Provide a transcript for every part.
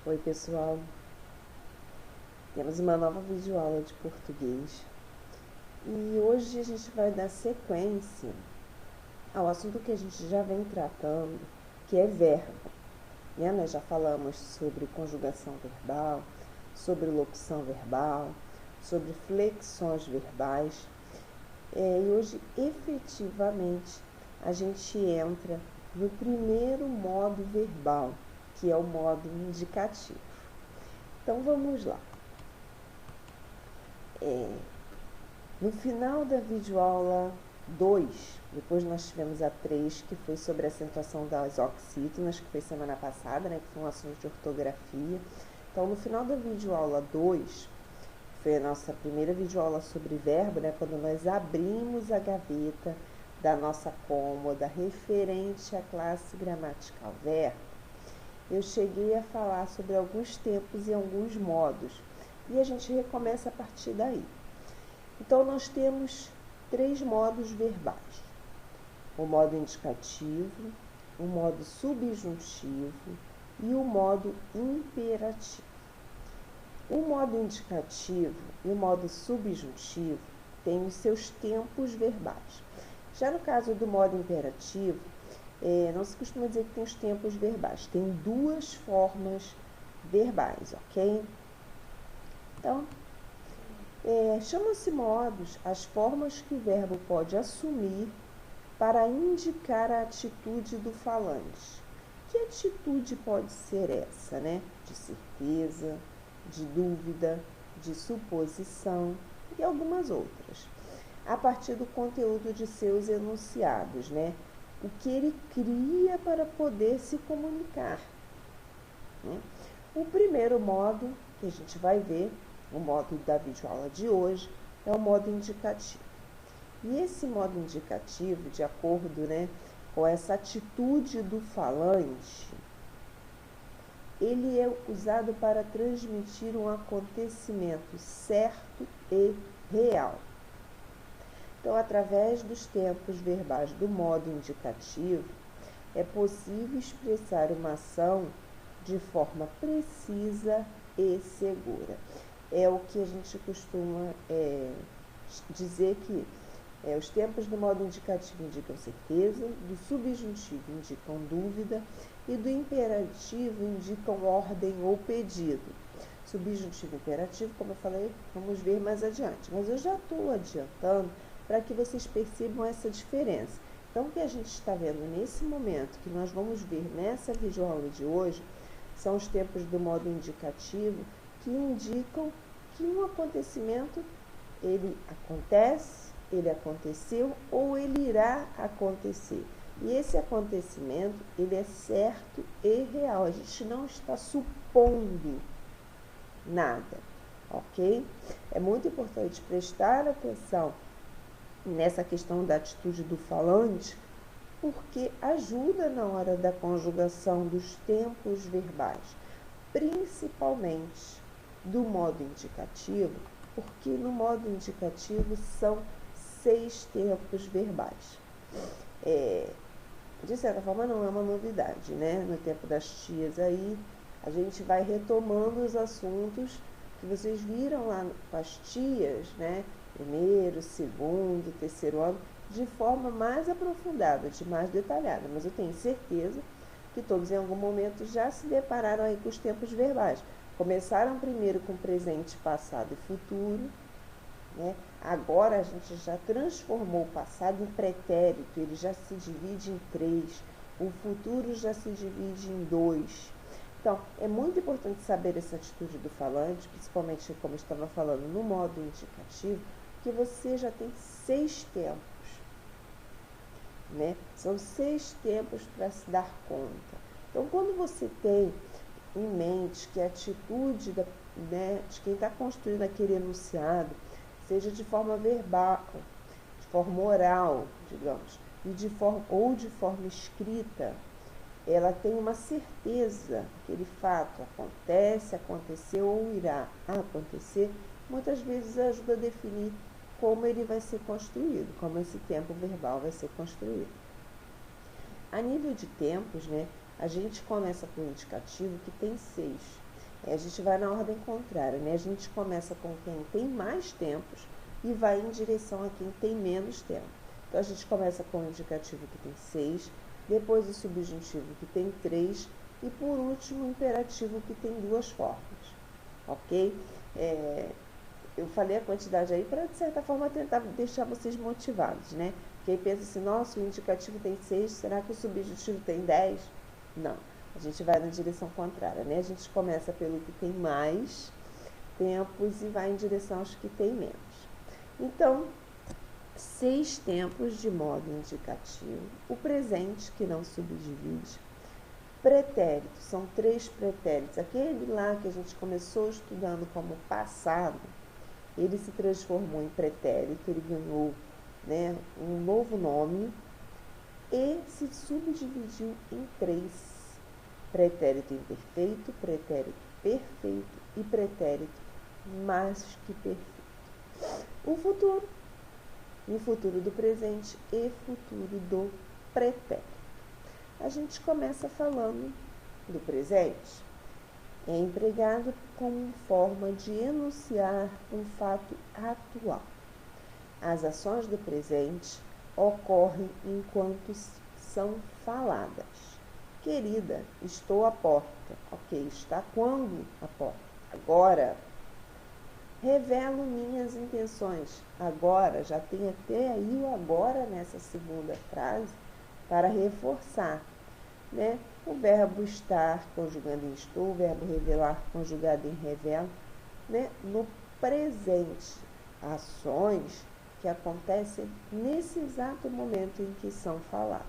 Oi pessoal, temos uma nova videoaula de português e hoje a gente vai dar sequência ao assunto que a gente já vem tratando, que é verbo. Nós já falamos sobre conjugação verbal, sobre locução verbal, sobre flexões verbais e hoje efetivamente a gente entra no primeiro modo verbal, que é o modo indicativo. Então vamos lá. No final da videoaula 2, depois nós tivemos a 3, que foi sobre a acentuação das oxítonas, que foi semana passada, que foi um assunto de ortografia. Então, no final da videoaula 2, foi a nossa primeira videoaula sobre verbo, quando nós abrimos a gaveta da nossa cômoda referente à classe gramatical verbo. Eu cheguei a falar sobre alguns tempos e alguns modos, e a gente recomeça a partir daí. Então, nós temos 3 modos verbais: o modo indicativo, o modo subjuntivo e o modo imperativo. O modo indicativo e o modo subjuntivo têm os seus tempos verbais. Já no caso do modo imperativo, não se costuma dizer que tem os tempos verbais, tem 2 formas verbais, ok? Então, chamam-se modos as formas que o verbo pode assumir para indicar a atitude do falante. Que atitude pode ser essa, De certeza, de dúvida, de suposição e algumas outras. A partir do conteúdo de seus enunciados, O que ele cria para poder se comunicar. O primeiro modo que a gente vai ver, o modo da videoaula de hoje, é o modo indicativo. E esse modo indicativo, de acordo com essa atitude do falante, ele é usado para transmitir um acontecimento certo e real. Então, através dos tempos verbais do modo indicativo, é possível expressar uma ação de forma precisa e segura. É o que a gente costuma dizer que os tempos do modo indicativo indicam certeza, do subjuntivo indicam dúvida e do imperativo indicam ordem ou pedido. Subjuntivo e imperativo, como eu falei, vamos ver mais adiante. Mas eu já estou adiantando para que vocês percebam essa diferença. Então, o que a gente está vendo nesse momento, que nós vamos ver nessa videoaula de hoje, são os tempos do modo indicativo que indicam que um acontecimento, ele acontece, ele aconteceu ou ele irá acontecer. E esse acontecimento, ele é certo e real. A gente não está supondo nada, ok? É muito importante prestar atenção nessa questão da atitude do falante, porque ajuda na hora da conjugação dos tempos verbais, principalmente do modo indicativo, porque no modo indicativo são 6 tempos verbais. De certa forma não é uma novidade, No tempo das tias aí, a gente vai retomando os assuntos que vocês viram lá com as tias, Primeiro, segundo, terceiro ano, de forma mais aprofundada, mais detalhada. Mas eu tenho certeza que todos em algum momento já se depararam aí com os tempos verbais. Começaram primeiro com presente, passado e futuro, Agora a gente já transformou o passado em pretérito, ele já se divide em 3, o futuro já se divide em 2. Então, é muito importante saber essa atitude do falante, principalmente como eu estava falando no modo indicativo, que você já tem 6 tempos, São 6 tempos para se dar conta. Então, quando você tem em mente que a atitude de quem está construindo aquele enunciado, seja de forma verbal, de forma oral, digamos, ou de forma escrita, ela tem uma certeza que aquele fato acontece, aconteceu ou irá acontecer, muitas vezes ajuda a definir como ele vai ser construído, como esse tempo verbal vai ser construído. A nível de tempos, a gente começa com o indicativo que tem 6. A gente vai na ordem contrária, né? A gente começa com quem tem mais tempos e vai em direção a quem tem menos tempo. Então, a gente começa com o indicativo que tem 6, depois o subjuntivo que tem 3 e, por último, o imperativo que tem 2 formas, ok? Eu falei a quantidade aí para, de certa forma, tentar deixar vocês motivados, né? Quem pensa assim, nossa, o indicativo tem 6, será que o subjuntivo tem 10? Não, a gente vai na direção contrária, né? A gente começa pelo que tem mais tempos e vai em direção aos que tem menos. Então, 6 tempos de modo indicativo, o presente que não subdivide, pretérito, são 3 pretéritos, aquele lá que a gente começou estudando como passado, ele se transformou em pretérito, ele ganhou, né, um novo nome e se subdividiu em 3, pretérito imperfeito, pretérito perfeito e pretérito mais que perfeito. O futuro do presente e futuro do pretérito. A gente começa falando do presente. É empregado como forma de enunciar um fato atual. As ações do presente ocorrem enquanto são faladas. Querida, estou à porta. Ok, está quando a porta? Agora. Revelo minhas intenções. Agora, já tem até aí o agora nessa segunda frase para reforçar, né? O verbo estar conjugado em estou, o verbo revelar conjugado em revelo, né? No presente, ações que acontecem nesse exato momento em que são faladas.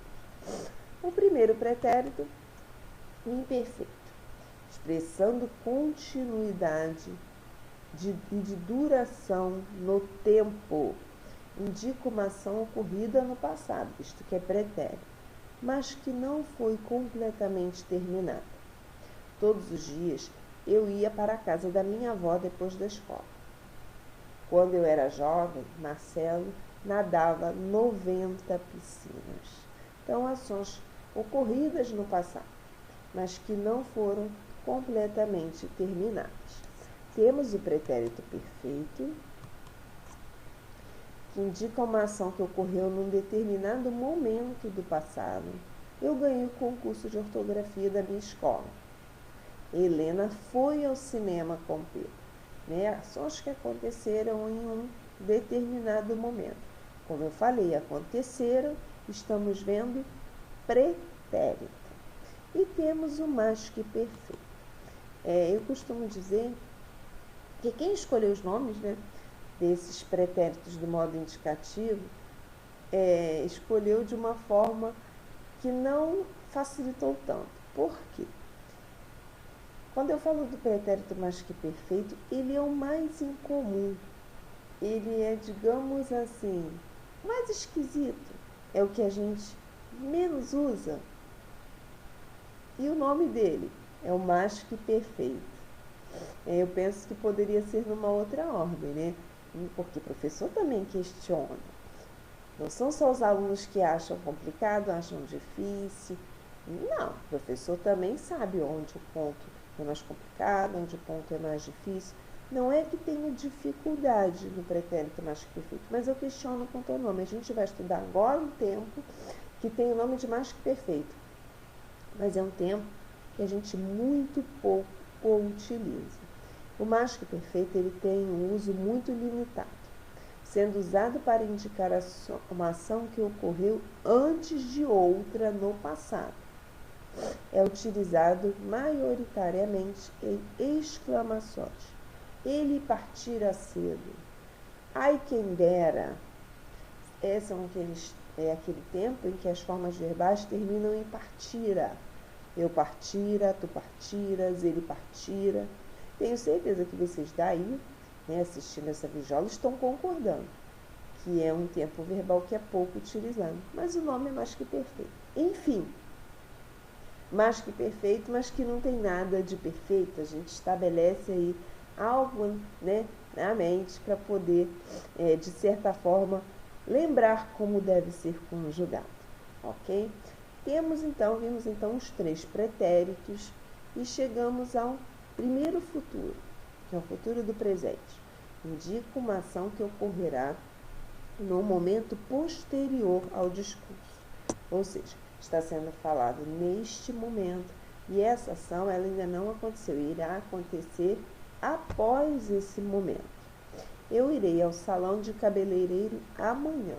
O primeiro pretérito, imperfeito, expressando continuidade e de duração no tempo, indica uma ação ocorrida no passado, isto que é pretérito, mas que não foi completamente terminada. Todos os dias eu ia para a casa da minha avó depois da escola. Quando eu era jovem, Marcelo nadava 90 piscinas. Então, ações ocorridas no passado, mas que não foram completamente terminadas. Temos o pretérito perfeito, que indica uma ação que ocorreu num determinado momento do passado. Eu ganhei o concurso de ortografia da minha escola. Helena foi ao cinema com Pedro. Né? Ações que aconteceram em um determinado momento. Como eu falei, aconteceram, estamos vendo pretérito. E temos o mais que perfeito. Eu costumo dizer que quem escolheu os nomes, né, desses pretéritos do modo indicativo, escolheu de uma forma que não facilitou tanto. Por quê? Quando eu falo do pretérito mais que perfeito, ele é o mais incomum. Ele é, digamos assim, mais esquisito. É o que a gente menos usa. E o nome dele é o mais que perfeito. Eu penso que poderia ser numa outra ordem, né? Porque o professor também questiona. Não são só os alunos que acham complicado, acham difícil. Não, o professor também sabe onde o ponto é mais complicado, onde o ponto é mais difícil. Não é que tenha dificuldade no pretérito mais que perfeito, mas eu questiono quanto ao nome. A gente vai estudar agora um tempo que tem o nome de mais que perfeito, mas é um tempo que a gente muito pouco o utiliza. O mais que perfeito ele tem um uso muito limitado, sendo usado para indicar uma ação que ocorreu antes de outra no passado. É utilizado maioritariamente em exclamações. Ele partira cedo. Ai, quem dera. É aquele tempo em que as formas verbais terminam em partira. Eu partira, tu partiras, ele partira. Tenho certeza que vocês daí, né, assistindo essa videoaula, estão concordando que é um tempo verbal que é pouco utilizado. Mas o nome é mais que perfeito. Enfim, mais que perfeito, mas que não tem nada de perfeito. A gente estabelece aí algo, né, na mente para poder, de certa forma, lembrar como deve ser conjugado. Ok? Vimos então os 3 pretéritos e chegamos ao Primeiro futuro, que é o futuro do presente, indica uma ação que ocorrerá no momento posterior ao discurso, ou seja, está sendo falado neste momento e essa ação ela ainda não aconteceu, irá acontecer após esse momento. Eu irei ao salão de cabeleireiro amanhã.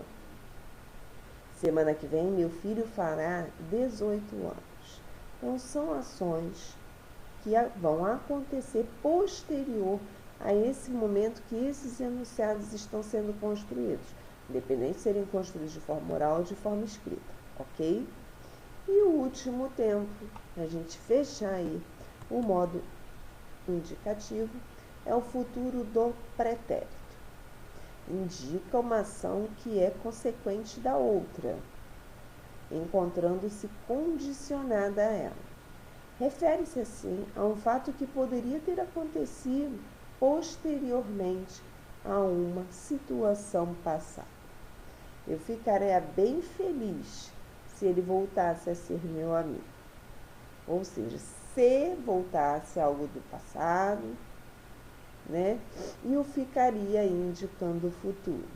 Semana que vem, meu filho fará 18 anos. Então, são ações que vão acontecer posterior a esse momento que esses enunciados estão sendo construídos, independente de serem construídos de forma oral ou de forma escrita, ok? E o último tempo, a gente fechar aí o modo indicativo, é o futuro do pretérito. Indica uma ação que é consequente da outra, encontrando-se condicionada a ela. Refere-se, assim, a um fato que poderia ter acontecido posteriormente a uma situação passada. Eu ficaria bem feliz se ele voltasse a ser meu amigo. Ou seja, se voltasse algo do passado, né? E eu ficaria indicando o futuro.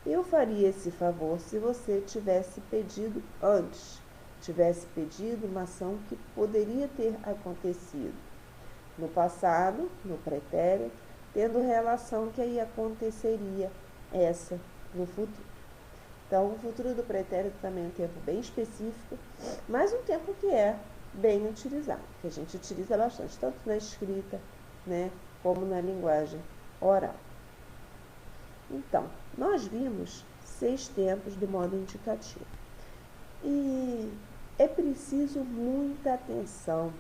Eu faria esse favor se você tivesse pedido antes, tivesse pedido uma ação que poderia ter acontecido no passado, no pretérito, tendo relação que aí aconteceria essa no futuro. Então, o futuro do pretérito também é um tempo bem específico, mas um tempo que é bem utilizado, que a gente utiliza bastante, tanto na escrita, né, como na linguagem oral. Então, nós vimos 6 tempos do modo indicativo. E é preciso muita atenção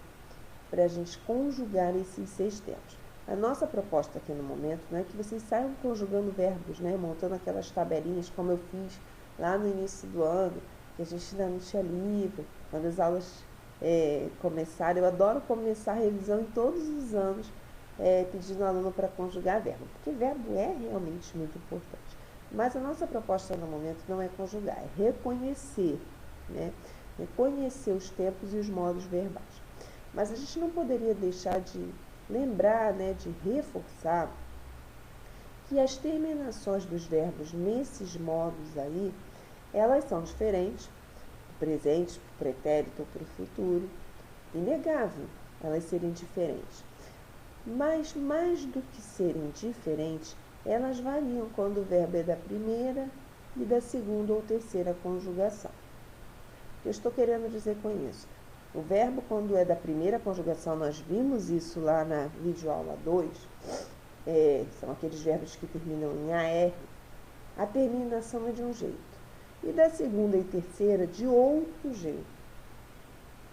para a gente conjugar esses 6 tempos. A nossa proposta aqui no momento não é que vocês saiam conjugando verbos, né, montando aquelas tabelinhas como eu fiz lá no início do ano, que a gente ainda não tinha livro, quando as aulas começaram. Eu adoro começar a revisão em todos os anos, pedindo ao aluno para conjugar verbo, porque verbo é realmente muito importante. Mas a nossa proposta no momento não é conjugar, é reconhecer, né? Reconhecer os tempos e os modos verbais. Mas a gente não poderia deixar de lembrar, né, de reforçar que as terminações dos verbos nesses modos aí, elas são diferentes, do presente, para o pretérito ou para o futuro. Inegável elas serem diferentes. Mas mais do que serem diferentes, elas variam quando o verbo é da primeira e da segunda ou terceira conjugação. O que eu estou querendo dizer com isso? O verbo, quando é da primeira conjugação, nós vimos isso lá na videoaula 2, são aqueles verbos que terminam em AR, a terminação é de um jeito. E da segunda e terceira, de outro jeito.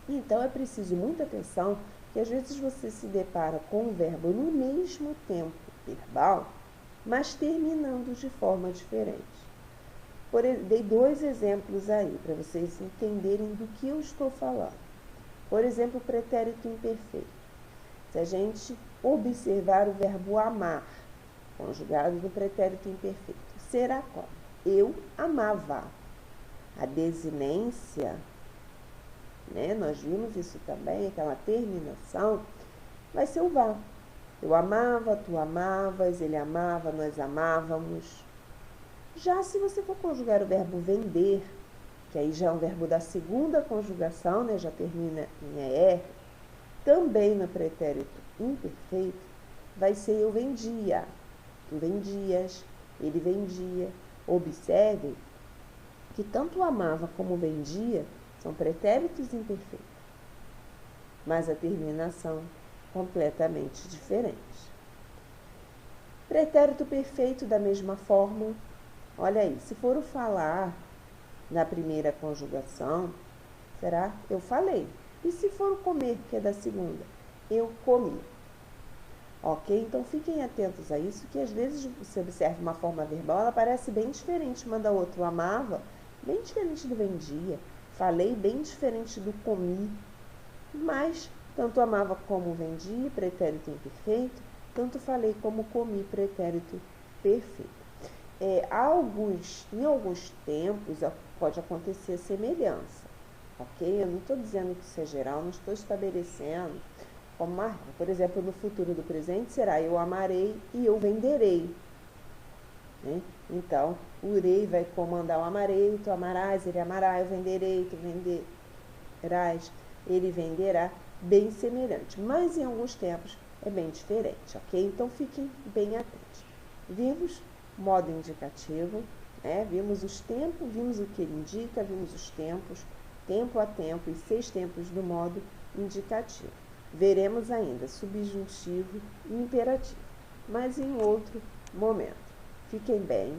Então, é preciso muita atenção, que às vezes você se depara com o verbo no mesmo tempo verbal, mas terminando de forma diferente. Dei 2 exemplos aí, para vocês entenderem do que eu estou falando. Por exemplo, o pretérito imperfeito. Se a gente observar o verbo amar, conjugado do pretérito imperfeito, será como? Eu amava. A desinência, né, nós vimos isso também, aquela terminação, vai ser o vá. Eu amava, tu amavas, ele amava, nós amávamos. Já se você for conjugar o verbo vender, que aí já é um verbo da segunda conjugação, né, já termina em ER, também no pretérito imperfeito, vai ser eu vendia, tu vendias, ele vendia. Observem que tanto amava como vendia são pretéritos imperfeitos, mas a terminação completamente diferente. Pretérito perfeito da mesma forma. Olha aí, se for o falar na primeira conjugação, será eu falei. E se for o comer, que é da segunda, eu comi. Ok? Então, fiquem atentos a isso, que às vezes você observa uma forma verbal, ela parece bem diferente uma da outra. O amava, bem diferente do vendia. Falei, bem diferente do comi. Mas, tanto amava como vendia, pretérito imperfeito, tanto falei como comi, pretérito perfeito. Em alguns tempos pode acontecer semelhança, ok? Eu não estou dizendo que isso é geral, não estou estabelecendo como uma regra. Por exemplo, no futuro do presente será eu amarei e eu venderei. Né? Então, o irei vai comandar o amarei, tu amarás, ele amará, eu venderei, tu venderás, ele venderá, bem semelhante. Mas em alguns tempos é bem diferente, ok? Então fiquem bem atentos. Vimos modo indicativo, vimos os tempos, vimos o que ele indica, vimos os tempos, tempo a tempo e 6 tempos do modo indicativo. Veremos ainda subjuntivo e imperativo, mas em outro momento. Fiquem bem,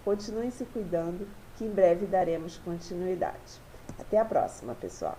continuem se cuidando, que em breve daremos continuidade. Até a próxima, pessoal!